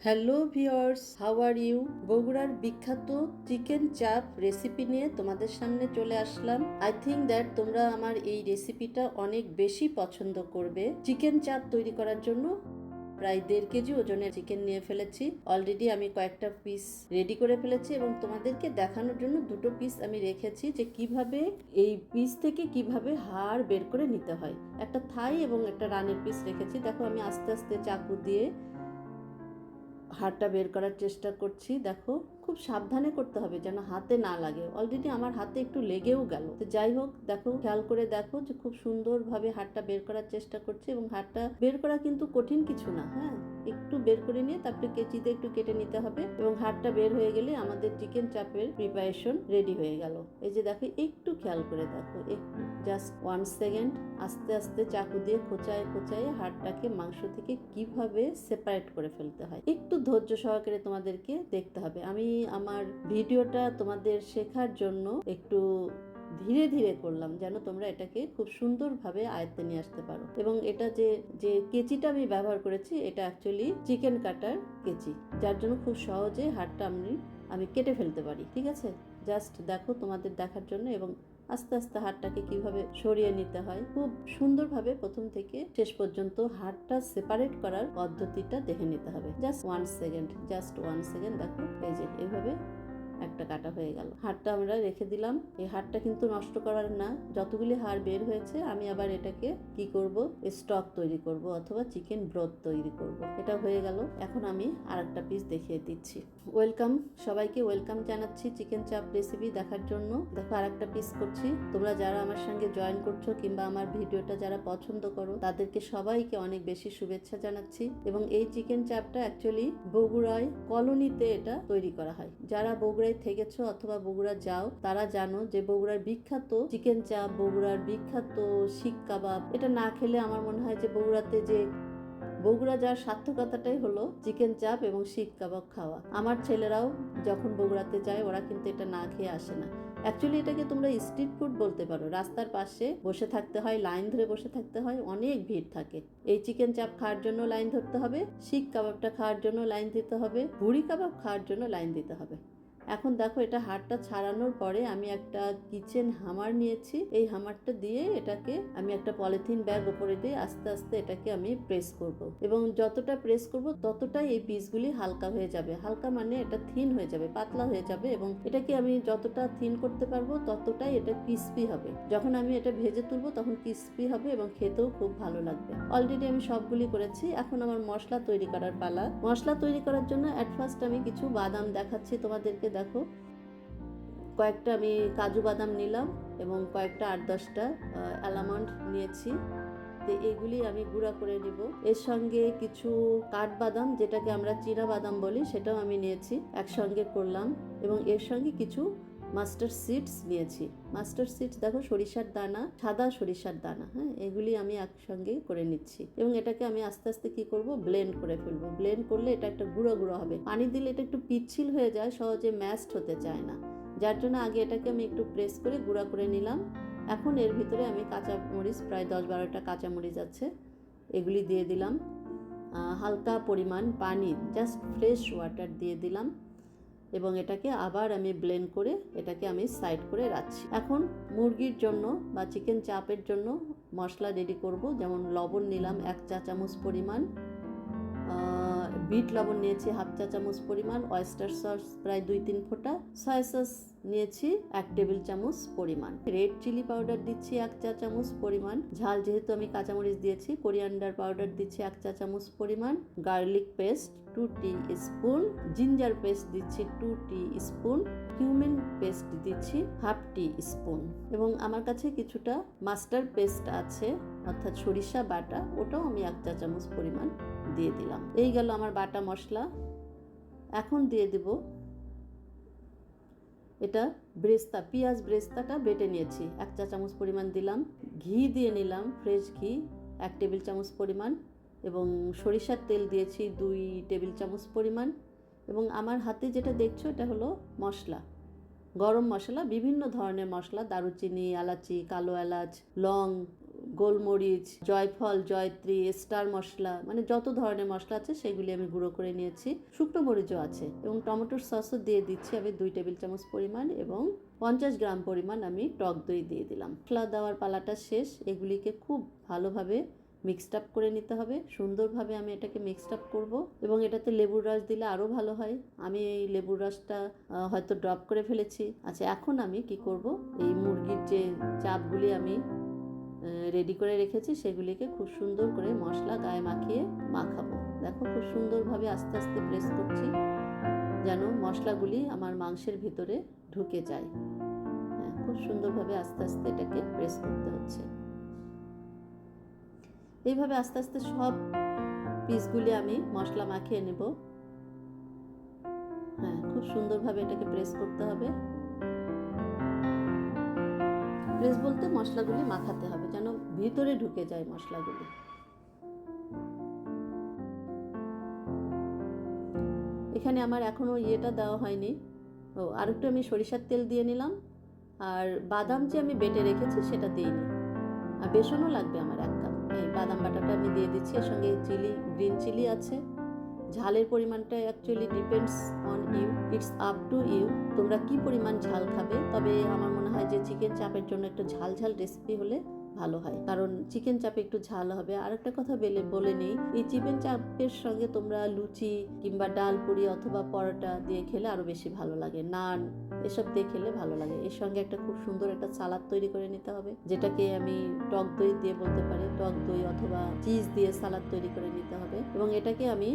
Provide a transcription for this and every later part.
Hello viewers, how are you? বগুড়ার বিখ্যাত chicken চাপ রেসিপি নিয়ে তোমাদের সামনে চলে আসলাম। আই থিঙ্ক দ্যাট তোমরা আমার এই রেসিপিটা অনেক বেশি পছন্দ করবে। চিকেন চাপ তৈরি করার জন্য প্রায় 1.5 কেজি ওজনের চিকেন নিয়ে ফেলেছি। অলরেডি আমি কয়েকটা পিস রেডি করে ফেলেছি এবং তোমাদেরকে দেখানোর জন্য 2টো পিস আমি রেখেছি যে কিভাবে এই পিস থেকে কিভাবে হাড় বের করে নিতে হয়। একটা থাই এবং একটা রানের পিস রেখেছি। দেখো আমি আস্তে আস্তে চাকু দিয়ে হাড়টা বের করার চেষ্টা করছি। দেখো খুব সাবধানে করতে হবে যেন হাতে না লাগে। অলরেডি আমার হাতে একটু লেগেও গেল। তো যাই হোক, দেখো খেয়াল করে দেখো যে খুব সুন্দরভাবে হাড়টা বের করার চেষ্টা করছি এবং হাড়টা বের করা কিন্তু কঠিন কিছু না। হ্যাঁ, একটু বের করে নিয়ে তারপরে কেচিতে একটু কেটে নিতে হবে এবং হাড়টা বের হয়ে গেলে আমাদের চিকেন চাপের প্রিপারেশন রেডি হয়ে গেল। এই যে দেখো, একটু খেয়াল করে দেখো, একটু জাস্ট 1 সেকেন্ড আস্তে আস্তে চাকু দিয়ে খোঁচায় খোঁচায় হাড়টাকে মাংস থেকে কিভাবে সেপারেট করে ফেলতে হয় একটু ধৈর্য সহকারে তোমাদেরকে দেখতে হবে। আমি আমার ভিডিওটা তোমাদের শেখার জন্য একটু ধীরে ধীরে করলাম যেন তোমরা এটাকে খুব সুন্দরভাবে আয়ত্তে নিয়ে আসতে পারো। এবং এটা যে যে কেচিটা আমি ব্যবহার করেছি এটা অ্যাকচুয়ালি চিকেন কাটার কেচি, যার জন্য খুব সহজে হাড়টা আমি কেটে ফেলতে পারি। ঠিক আছে, জাস্ট দেখো তোমাদের দেখার জন্য। এবং আস্তে আস্তে হাড়টাকে কিভাবে সরিয়ে নিতে হয় খুব সুন্দরভাবে প্রথম থেকে শেষ পর্যন্ত হাড়টা সেপারেট করার পদ্ধতিটা দেখে নিতে হবে। Just 1 second, just 1 second. দেখো এই যে এইভাবে একটা কাটা হয়ে গেল। হাড়টা আমরা রেখে দিলাম। এই হাড়টা কিন্তু নষ্ট করার না। যতগুলি হাড় বের হয়েছে আমি আবার এটাকে কি করব, স্টক তৈরি করব অথবা চিকেন ব্রথ তৈরি করব। এটা হয়ে গেল। এখন আমি আরেকটা পিস দেখিয়ে দিচ্ছি। ওয়েলকাম, সবাইকে ওয়েলকাম জানাচ্ছি চিকেন চাপ রেসিপি দেখার জন্য। দেখো আরেকটা পিস করছি। তোমরা যারা আমার সঙ্গে জয়েন করছো কিংবা আমার ভিডিওটা যারা পছন্দ করো তাদেরকে সবাইকে অনেক বেশি শুভেচ্ছা জানাচ্ছি। এবং এই চিকেন চাপটা অ্যাকচুয়ালি বগুড়ায় কলোনিতে এটা তৈরি করা হয়। যারা বগুড়ায় থেকেছো অথবা বগুড়া যাও তারা জানো যে বগুড়ার বিখ্যাত চিকেন চাপ, বগুড়ার বিখ্যাত শিক কাবাব, এটা না খেলে আমার মনে হয় যে বগুড়া যাওয়ার সার্থকতাটাই হলো চিকেন চাপ এবং শিক কাবাব খাওয়া। আমার ছেলেরাও যখন বগুড়াতে যায় ওরা কিন্তু এটা না খেয়ে আসে না। অ্যাকচুয়ালি এটাকে তোমরা স্ট্রিট ফুড বলতে পারো। রাস্তার পাশে বসে থাকতে হয়, লাইন ধরে বসে থাকতে হয়, অনেক ভিড় থাকে। এই চিকেন চাপ খাওয়ার জন্য লাইন ধরতে হবে, শিক কাবাবটা খাওয়ার জন্য লাইন দিতে হবে, ভুড়ি কাবাব খাওয়ার জন্য লাইন দিতে হবে। এখন দেখো এটা হাড়টা ছাড়ানোর পরে আমি একটা কিচেন হামার নিয়েছি। এই হামারটা দিয়ে এটাকে আমি একটা পলিথিন ব্যাগ উপরে দিয়ে আস্তে আস্তে এটাকে আমি প্রেস করব। এবং যতটা প্রেস করব ততটাই এই পিসগুলি হালকা হয়ে যাবে। হালকা মানে এটা থিন হয়ে যাবে, পাতলা হয়ে যাবে। এবং এটাকে আমি যতটা থিন করতে পারবো ততটাই এটা ক্রিস্পি হবে। যখন আমি এটা ভেজে তুলবো তখন ক্রিস্পি হবে এবং খেতেও খুব ভালো লাগবে। অলরেডি আমি সবগুলি করেছি। এখন আমার মশলা তৈরি করার পালা। মশলা তৈরি করার জন্য অ্যাট ফার্স্ট আমি কিছু বাদাম দেখাচ্ছি তোমাদেরকে। দেখো কয়েকটা আমি কাজু বাদাম নিলাম এবং কয়েকটা 8-10টা অ্যালমন্ড নিয়েছি। তো এগুলি আমি গুঁড়া করে নিব। এর সঙ্গে কিছু কাঠবাদাম, যেটাকে আমরা চীনা বাদাম বলি, সেটাও আমি নিয়েছি, একসঙ্গে করলাম। এবং এর সঙ্গে কিছু মাস্টার্ড সিডস নিয়েছি। মাস্টার্ড সিডস দেখো সরিষার দানা, সাদা সরিষার দানা। হ্যাঁ, এগুলি আমি একসঙ্গে করে নিচ্ছি এবং এটাকে আমি আস্তে আস্তে কি করব, ব্লেন্ড করে ফেলবো। ব্লেন্ড করলে এটা একটা গুঁড়ো গুঁড়ো হবে। পানি দিলে এটা একটু পিচ্ছিল হয়ে যায়, সহজে ম্যাশড হতে চায় না, যার জন্য আগে এটাকে আমি একটু প্রেস করে গুঁড়া করে নিলাম। এখন এর ভিতরে আমি কাঁচা মরিচ, প্রায় 10-12টা কাঁচা মরিচ আছে, এগুলি দিয়ে দিলাম। হালকা পরিমাণ পানি, জাস্ট ফ্রেশ ওয়াটার দিয়ে দিলাম এবং এটাকে আবার আমি ব্লেন্ড করে এটাকে আমি সাইড করে রাখছি। এখন মুরগির জন্য বা চিকেন চাপের জন্য মশলা রেডি করব। যেমন লবণ নিলাম 1 চা চামচ পরিমাণ, বিট লবণ নিয়েছি 1/2 চা চামচ পরিমাণ, অয়েস্টার সস প্রায় 2-3 ফোঁটা, সয়া সস নিয়েছি 1 টেবিল চামচ পরিমাণ, রেড চিলি পাউডার দিচ্ছি 1 চা চামচ পরিমাণ, ঝাল যেহেতু আমি কাঁচামরিচ দিয়েছি, কোরিয়ান্ডার পাউডার দিচ্ছি 1 চা চামচ পরিমাণ, garlic paste 2 teaspoon, ginger paste দিচ্ছি 2 টিস্পুন, কিউমিন পেস্ট দিচ্ছি 1/2 টিস্পুন এবং আমার কাছে কিছুটা মাস্টার্ড পেস্ট আছে অর্থাৎ সরিষা বাটা, ওটাও আমি 1 চা চামচ পরিমাণ দিয়ে দিলাম। এই গেল আমার বাটা মশলা। এখন দিয়ে দেব এটা ব্রেস্তা, পেঁয়াজ ব্রেস্তাটা বেটে নিয়েছি 1 চা চামচ পরিমাণ দিলাম। ঘি দিয়ে নিলাম, ফ্রেশ ঘি 1 টেবিল চামচ পরিমাণ এবং সরিষার তেল দিয়েছি 2 টেবিল চামচ পরিমাণ। এবং আমার হাতে যেটা দেখছো এটা হলো মশলা, গরম মশলা, বিভিন্ন ধরনের মশলা, দারুচিনি, এলাচি, কালো এলাচ, লং, গোলমরিচ, জয়ফল, জয়ত্রী, স্টার মশলা, মানে যত ধরনের মশলা আছে সেগুলি আমি গুঁড়ো করে নিয়েছি। শুকনো মরিচও আছে এবং টমেটোর সসও দিয়ে দিচ্ছি আমি 2 টেবিল চামচ পরিমাণ, এবং 50 গ্রাম পরিমাণ আমি টক দই দিয়ে দিলাম। মশলা দেওয়ার পালাটা শেষ। এগুলিকে খুব ভালোভাবে মিক্সড আপ করে নিতে হবে। সুন্দরভাবে আমি এটাকে মিক্সড আপ করব, এবং এটাতে লেবুর রস দিলে আরও ভালো হয়। আমি এই লেবুর রসটা হয়তো ড্রপ করে ফেলেছি। আচ্ছা, এখন আমি কি করব, এই মুরগির যে চাপগুলি আমি রেডি করে রেখেছি সেগুলিকে খুব সুন্দর করে মশলা গায়ে মাখাবো। দেখো, খুব সুন্দরভাবে আস্তে আস্তে প্রেস করছি যেন মশলাগুলি আমার মাংসের ভিতরে ঢুকে যায়। হ্যাঁ, খুব সুন্দরভাবে আস্তে আস্তে এটাকে প্রেস করতে হচ্ছে। এইভাবে আস্তে আস্তে সব পিসগুলি আমি মশলা মাখিয়ে নেব। হ্যাঁ, খুব সুন্দরভাবে এটাকে প্রেস করতে হবে। প্রেস বলতে মশলাগুলি মাখাতে হবে যেন ভিতরে ঢুকে যায় মশলাগুলি। এখানে আমার এখনো ইয়েটা দেওয়া হয়নি। আর একটু আমি সরিষার তেল দিয়ে নিলাম, আর বাদাম যে আমি বেটে রেখেছি সেটা দিইনি, আর বেসনও লাগবে আমার 1 কাপ। এই বাদাম বাটাটা আমি দিয়ে দিচ্ছি। এর সঙ্গে গ্রিন চিলি আছে। ঝালের পরিমাণটা actually depends on you, it's up to you, তোমরা কি পরিমাণ ঝাল খাবে। তবে আমার মনে হয় যে চিকেন চাপের জন্য একটু ঝাল রেসিপি হলে ভালো হয়, কারণ চিকেন চাপে একটু ঝাল হবে। আর একটা কথা বলে নেই, এই চিকেন চাপের সঙ্গে তোমরা লুচি কিংবা ডাল পুরি অথবা পরোটা দিয়ে খেলে আরো বেশি ভালো লাগে, নান এসব দিয়ে খেলে ভালো লাগে। এর সঙ্গে একটা খুব সুন্দর একটা সালাদ তৈরি করে নিতে হবে, যেটাকে আমি টক দই দিয়ে বলতে পারি, টক দই অথবা চিজ দিয়ে সালাদ তৈরি করে নিতে হবে। এবং এটাকে আমি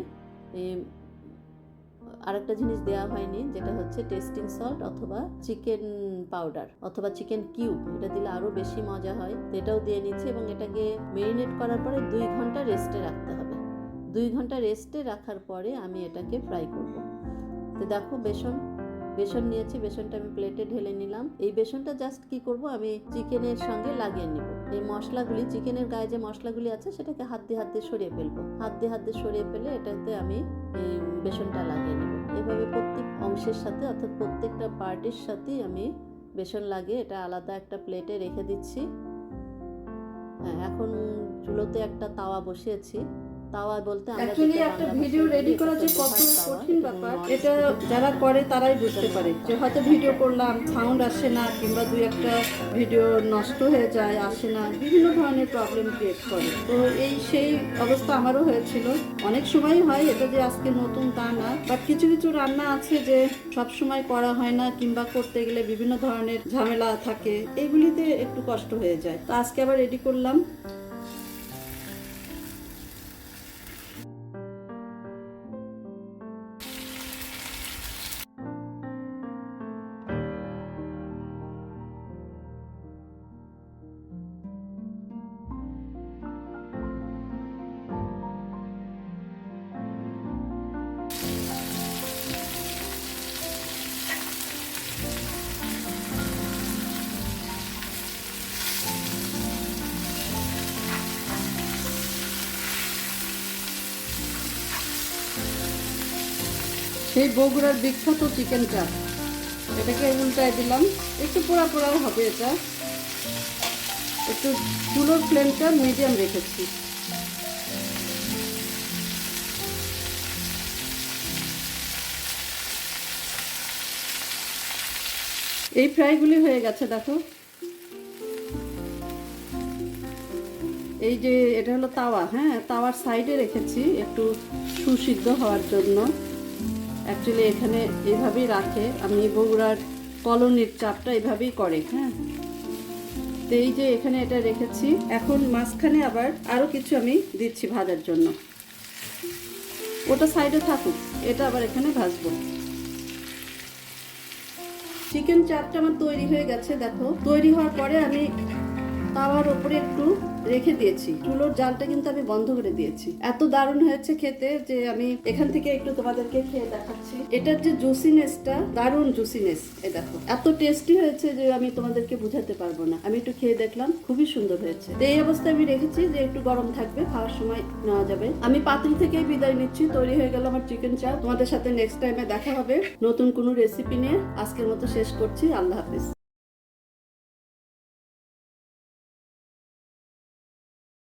আরেকটা জিনিস দেওয়া হয়নি, যেটা হচ্ছে টেস্টিং সল্ট অথবা চিকেন পাউডার অথবা চিকেন কিউব, এটা দিলে আরো বেশি মজা হয়। এটাও দিয়ে নিচ্ছি, এবং এটাকে মেরিনেট করার পরে 2 ঘন্টা রেস্টে রাখতে হবে। 2 ঘন্টা রেস্টে রাখার পরে আমি এটাকে ফ্রাই করব। তো দেখো, বেসন নিয়েছি, বেসনটা আমি প্লেটে ঢেলে নিলাম। এই বেসনটা জাস্ট কি করব, আমি চিকেনের সঙ্গে লাগিয়ে নিব। এই মশলাগুলি, চিকেনের গায়ে যে মশলাগুলি আছে সেটাকে হাত দিয়ে সরিয়ে ফেলবো। হাত দিয়ে সরিয়ে ফেলে এটাতে আমি এই বেসনটা লাগিয়ে নেব। এভাবে প্রত্যেক অংশের সাথে, অর্থাৎ প্রত্যেকটা পার্টের সাথেই আমি বেসন লাগিয়ে এটা আলাদা একটা প্লেটে রেখে দিচ্ছি। হ্যাঁ, এখন চুলোতে একটা তাওয়া বসিয়েছি। তাওয়া বলতে অ্যাকচুয়ালি একটা ভিডিও রেডি করা যে কত কঠিন ব্যাপার, এটা যারা করে তারাই বুঝতে পারে। যে হয়তো ভিডিও করলাম, সাউন্ড আসে না, কিংবা 2-1টা ভিডিও নষ্ট হয়ে যায়, আসে না, বিভিন্ন ধরনের প্রবলেম ক্রিয়েট করে। তো সেই অবস্থা আমারও হয়েছিল। অনেক সময়ই হয়, এটা যে আজকে নতুন তা না, বাট কিছু কিছু রান্না আছে যে সব সময় করা হয় না, কিংবা করতে গেলে বিভিন্ন ধরনের ঝামেলা থাকে, এগুলিতে একটু কষ্ট হয়ে যায়। তো আজকে আবার রেডি করলাম। সেই বগুড়ার বিখ্যাত চিকেন চাপ, এটাকে উল্টায় দিলাম। একটু পোড়া পোড়াও হবে, এটা একটু চুলোর ফ্লেমটা মিডিয়াম রেখেছি। এই ফ্রাইগুলি হয়ে গেছে, দেখো। এই যে এটা হলো তাওয়া, হ্যাঁ, তাওয়ার সাইডে রেখেছি একটু সুসিদ্ধ হওয়ার জন্য। অ্যাকচুয়ালি এখানে এইভাবেই রাখে, আমি বগুড়ার কলোনির চাপটা এইভাবেই করে। হ্যাঁ, তো এই যে এখানে এটা রেখেছি। এখন মাঝখানে আবার আরও কিছু আমি দিচ্ছি ভাজার জন্য। ওটা সাইডে থাকুক, এটা আবার এখানে ভাজবো। চিকেন চাপটা আমার তৈরি হয়ে গেছে, দেখো। তৈরি হওয়ার পরে আমি তাওয়ার উপরে একটু রেখে দিয়েছি। চুলোর জালটা কিন্তু আমি বন্ধ করে দিয়েছি। এত দারুণ হয়েছে খেতে যে আমি এখান থেকে একটু তোমাদেরকে খেয়ে দেখাচ্ছি। এটার যে জুসিনেসটা, দারুণ জুসিনেস, এই দেখো, এত টেস্টি হয়েছে যে আমি তোমাদেরকে বোঝাতে পারবো না। আমি একটু খেয়ে দেখলাম, খুবই সুন্দর হয়েছে। তো এই অবস্থায় আমি রেখেছি যে একটু গরম থাকবে, খাওয়ার সময় নেওয়া যাবে। আমি পাতিল থেকেই বিদায় নিচ্ছি। তৈরি হয়ে গেল আমার চিকেন চাপ। তোমাদের সাথে নেক্সট টাইমে দেখা হবে নতুন কোনো রেসিপি নিয়ে। আজকের মতো শেষ করছি। আল্লাহ হাফেজ।